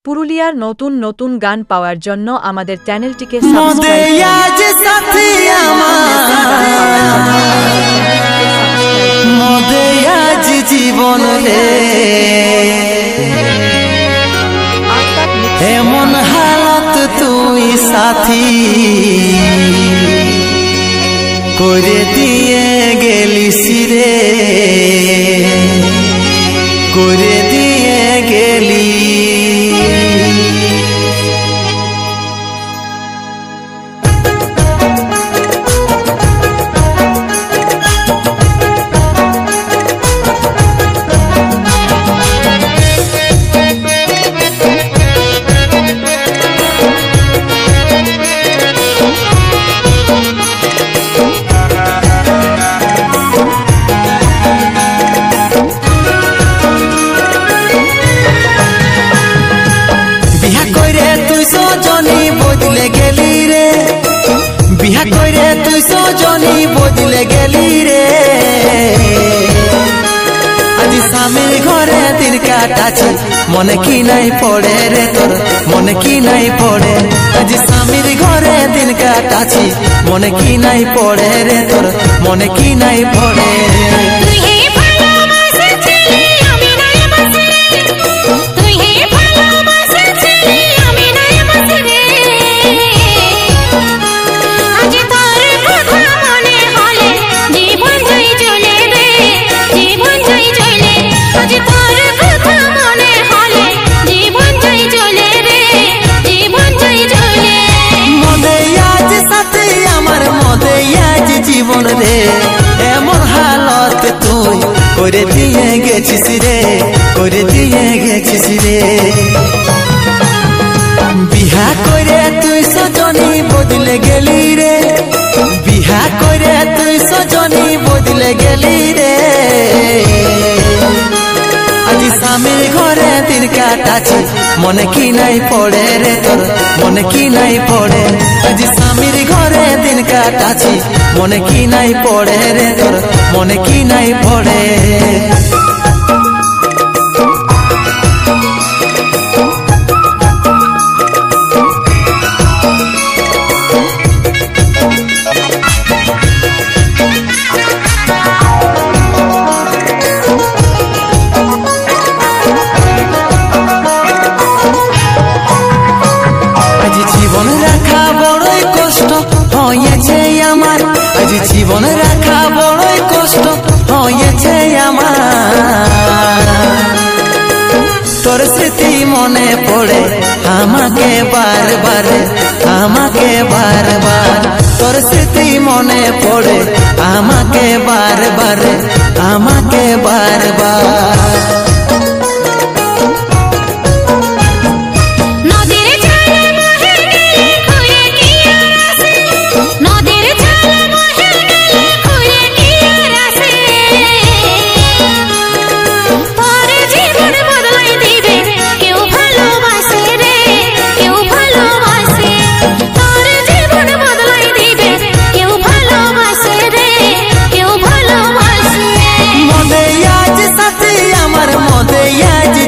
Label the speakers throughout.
Speaker 1: পুরুলিয়ার নতুন নতুন গান পাওয়ার জন্য আমাদের চ্যানেলটিকে
Speaker 2: জীবন এমন হালত তুই সাথী করে দিয়ে গেলিস রে, করে দিয়ে গেলি। বিহা কইরে তুই সজনী বদলে গেলি রে, আজ স্বামীর ঘরে দিন কাটাছি মনে কি নাই পড়ে রে তোর, মনে কি নাই পড়ে। আজ স্বামীর ঘরে দিন কাটাছি মনে কি নাই পড়ে রে তোর, মনে কি নাই পড়ে। জীবন রে এমন হালত তুই করে দিয়ে গেছিস রে, করে দিয়ে গেছিস রে। বিহা করে তুই সজনী বদলে গেলি রে, বিহা করে তুই সজনী বদলে গেলি রে, আজ স্বামীর ঘরে দিন কাটাছি মনে কি নাই পড়ে রে তোর, মনে কি নাই পড়ে। আজ স্বামীর ঘরে দিন কাটাছি মনে কি নাই পড়ে রে তোর, মনে কি নাই পড়ে। জীবন রাখা বড়ই কষ্ট হয়েছে আমার, আজ জীবন রাখা বড়ই কষ্ট হয়েছে আমার। তোর স্মৃতি মনে পড়ে আমাকে বারবার, আমাকে বারবার। তোর স্মৃতি মনে পড়ে আমাকে বারবার, আমাকে বারবার।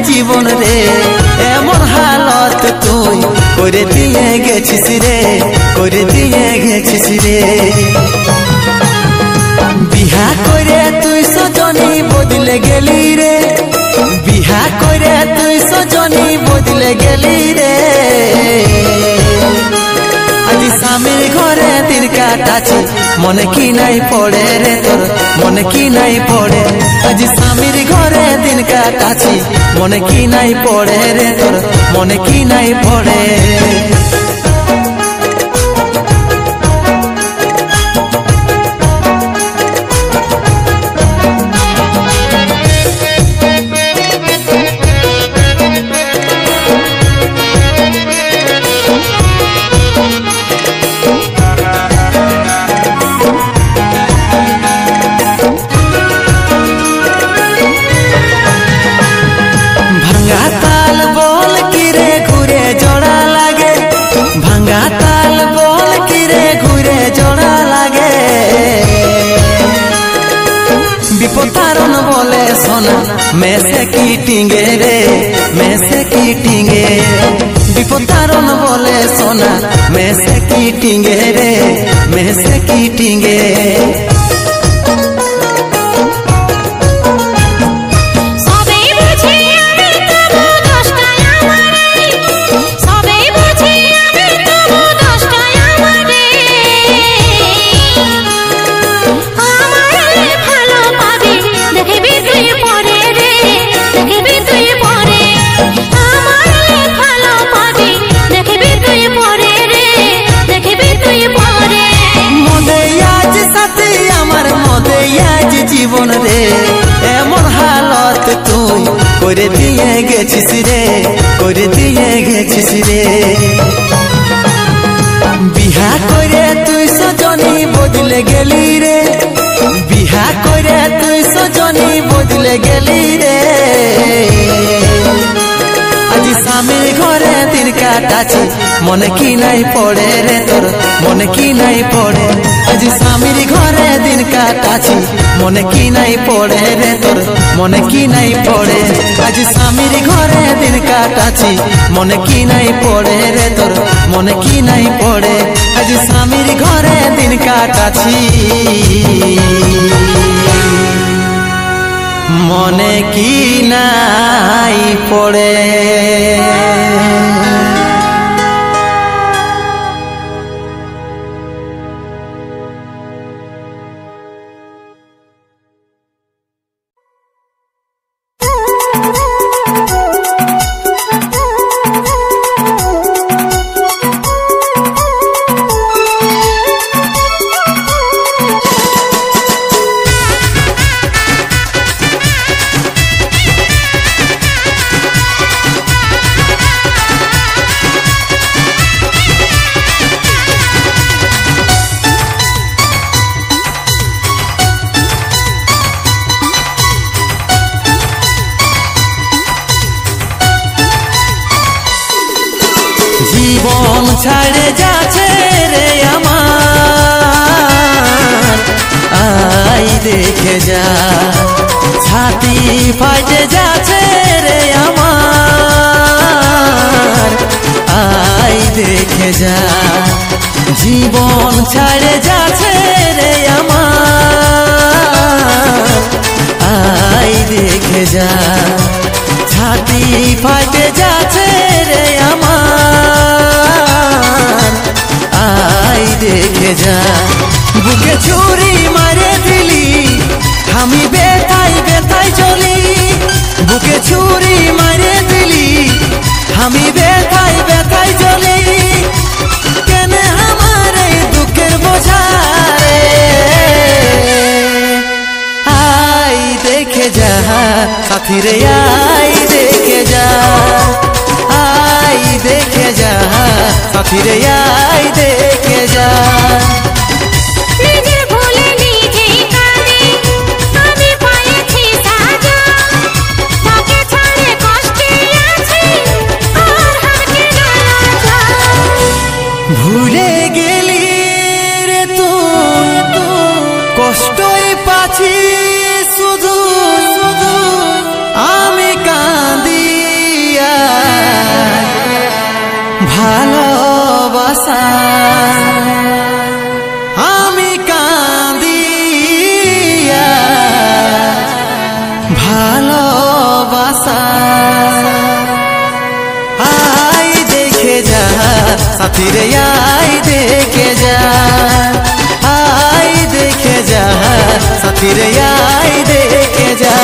Speaker 2: জীবন রে এমন হালত তুই করে দিয়ে গেছিস রে, করে দিয়ে গেছিস রে। বিহা করে তুই সজনী বদলে গেলি রে, বিহা করে তুই সজনী বদলে গেলি রে, আজ স্বামীর ঘরে দিন কাটাছি মনে কি নাই পড়ে রে তোর, মনে কি নাই পড়ে। আজ স্বামীর ঘরে দিন কাটাছি মনে কি নাই পড়ে রে তোর, মনে কি নাই পড়ে। ভাঙা তাল বল কিরে ঘুরে জোড়া লাগে, ভাঙা তাল বল কিরে ঘুরে জোড়া লাগে। বিপদ তারণ বলে সোনা মেসে কি টিঙ্গে রে, মেসে কি টিঙ্গে বিপদ কারণ বলে সোনা মেসে কি টিঙ্গে রে মেসে কি টিঙ্গে জীবন রে এমন হালত তুই করে দিয়ে গেছিস রে করে দিয়ে গেছিস রে বিহা করে তুই সজনী বদলে গেলি রে বিহা করে তুই সজনী বদলে গেলি রে আজ স্বামীর ঘরে দিন কাটাছি মনে কি নাই পড়ে রে তোর মনে কি নাই পড়ে আজ স্বামীর ঘরে দিন কাটাছি মনে কি নাই পড়ে রে তোর মনে কি নাই পড়ে আজ স্বামীর ঘরে দিন কাটাছি মনে কি নাই পড়ে রে তোর মনে কি নাই পড়ে আজ স্বামীর ঘরে দিন কাটাছি মনে কি নাই পড়ে জীবন ছাড়ে যাচ্ছে রে আমার আই দেখে যা ছাতি ফাটে যাচ্ছে রে আমার আই দেখে যা জীবন ছাড়ে যাচ্ছে রে আমার আই দেখে যা ছাতি ফাটে যাচ্ছে রে আমার আই দেখে যা বুকে ছুরি মারে দিলি আমি বেতাই বেতাই চলি বুকে ছুরি মারে দিলি আমি বেতাই বেতাই চলি কেন আমার এই দুঃখের বোঝা রে আই দেখে যা সাথী রে আই দেখে যা আই দেখে যা সাথী রে আই দেখে যা ভুলে গেলি রে তুই কষ্টই পাচ্ছি শুধু শুধু আমি কাঁদিয়া ভালোবাসা আমি কাঁদিয়া ভালোবাসা আই দেখে যা সাথী রে আই দেখে যা আই দেখে যা সাথী রে আই দেখে যা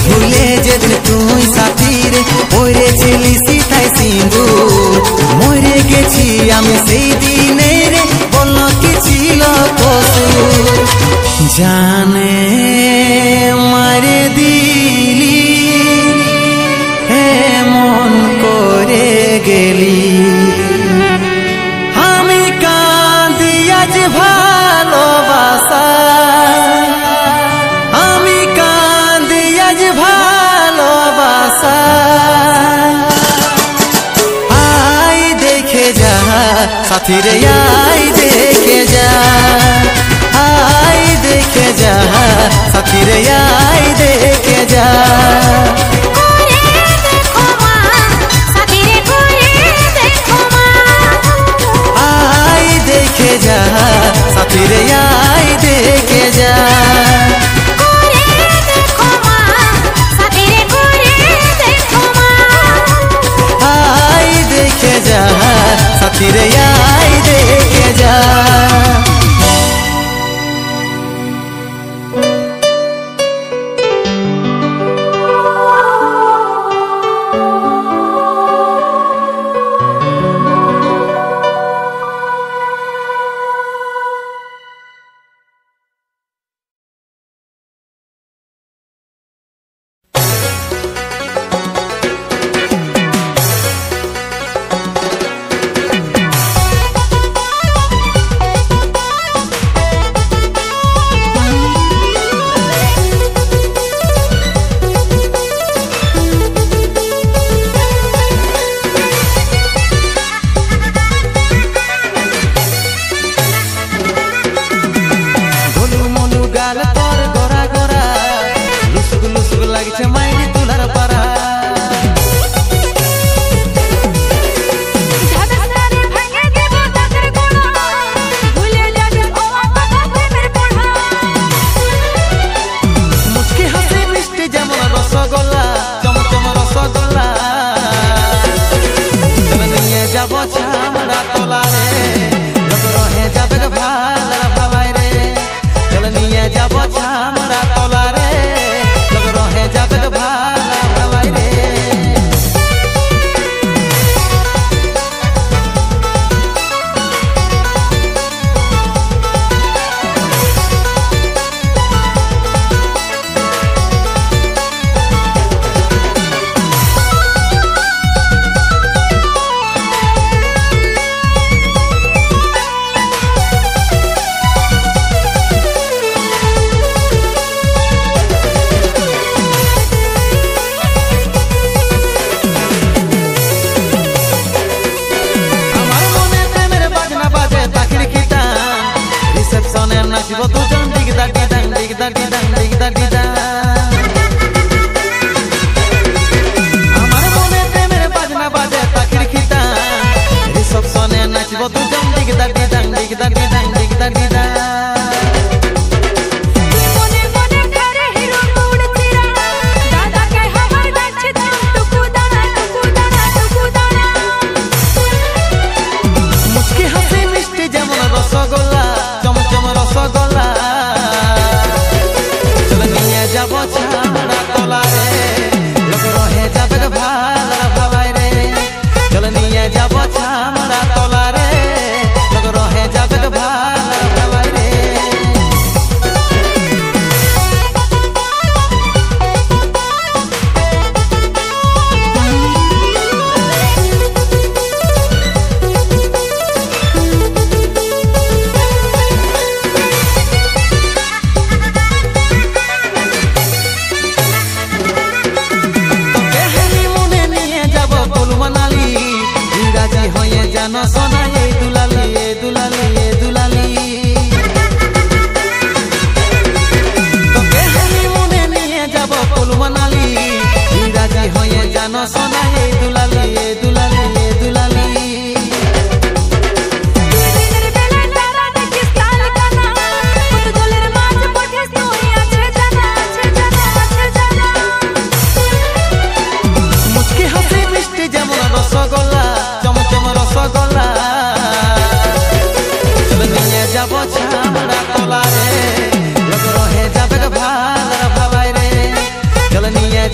Speaker 2: ভুলে যেদিন তুই সাথীর ওরে ছিলি সীতায় সিঁদুর মরে গেছি আমি সেই দিনে রে বলল কি ছিল কসুর জানে মারে দিলি মন করে গেলি আমি কাঁদি আজ ভালোবাসা আমি কাঁদি আজ ভালোবাসা আই দেখে যা সাথী রে আই দেখে যা আই দেখে যা সাথী রে আই দেখে যা আই দেখে যা সাথী রে আই দেখে যা আই দেখে যা সাথী রে আই দেখে যা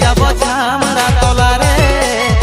Speaker 2: যাব ছামড়া তলা রে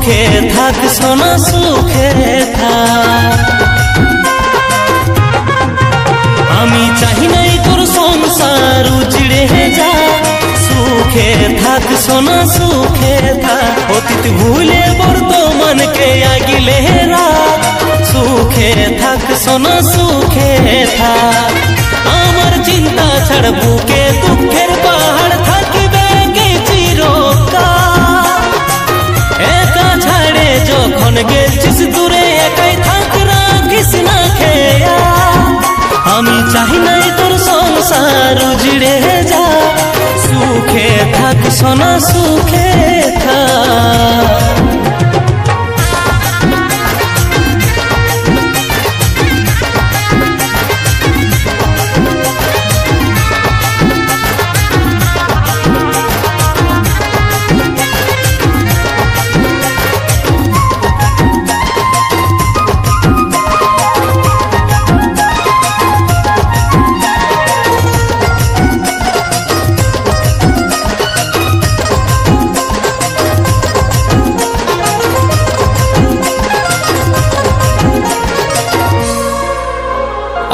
Speaker 2: সুখে থাক সোনা সুখে থাক। আমি চাহি নাই তোর সংসার উজড়ে যা, সুখে থাক সোনা সুখে থাক। অতীত ভুলে বর্তমানকে আগিলে রাখ, সুখে থাক সোনা সুখে থাক। আমার চিন্তা ছাড় বুকে দুঃখের পাহাড় থাকিবে কে চিরকাল। একা ছাড়ে যখন গেছিস দূরে একাই থাক রাখিস না খেয়া। আমি চাহি নাই তোর সংসার উজড়ে যা, সুখে থাক সোনা সুখে থাক।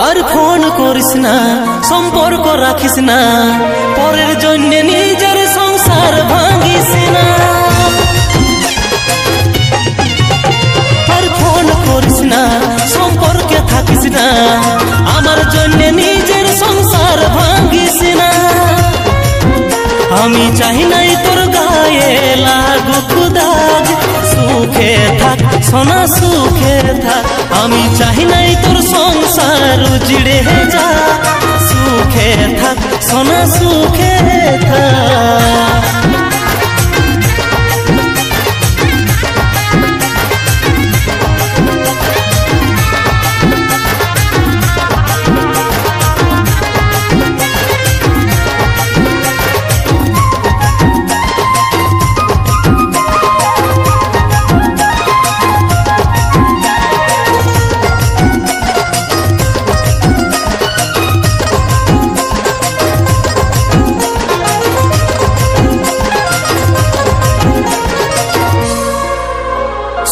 Speaker 2: আর ফোন করিস না, সম্পর্ক রাখিস না, পরের জন্য নিজের সংসার ভাঙিস না। আর ফোন করিস না, সম্পর্কে থাকিস না, আমার জন্য নিজের সংসার ভাঙিস না। আমি চাহি নাই তোর গায়ে লাগুক দাগ, সুখে থাক সোনা সুখে থাক। আমি চাহি নাই তোর সংসার উজড়ে যা, সুখে থাক সোনা সুখে থাক।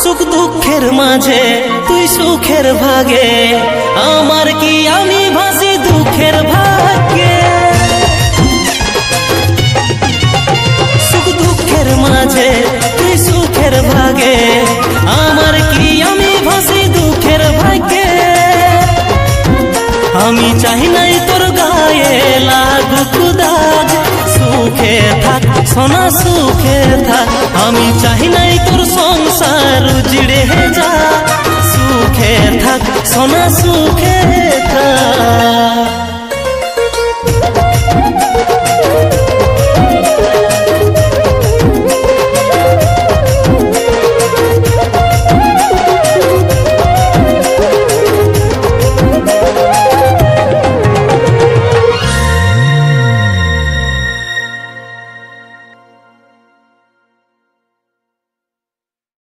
Speaker 2: সুখ দুঃখের মাঝে তুই সুখের ভাগে, আমার কি আমি ভাসি দুঃখের ভাগ্যে। সুখ দুঃখের মাঝে তুই সুখের ভাগে, আমার কি আমি ভাসি দুঃখের ভাগ্যে। আমি চাহি নাই তোর গায়ে লাগুক দাগ, সুখে থাক সোনা সুখে থাক। আমি চাহি নাই তোর সংসার উজড়ে যা, সুখে থাক সোনা সুখে থাক।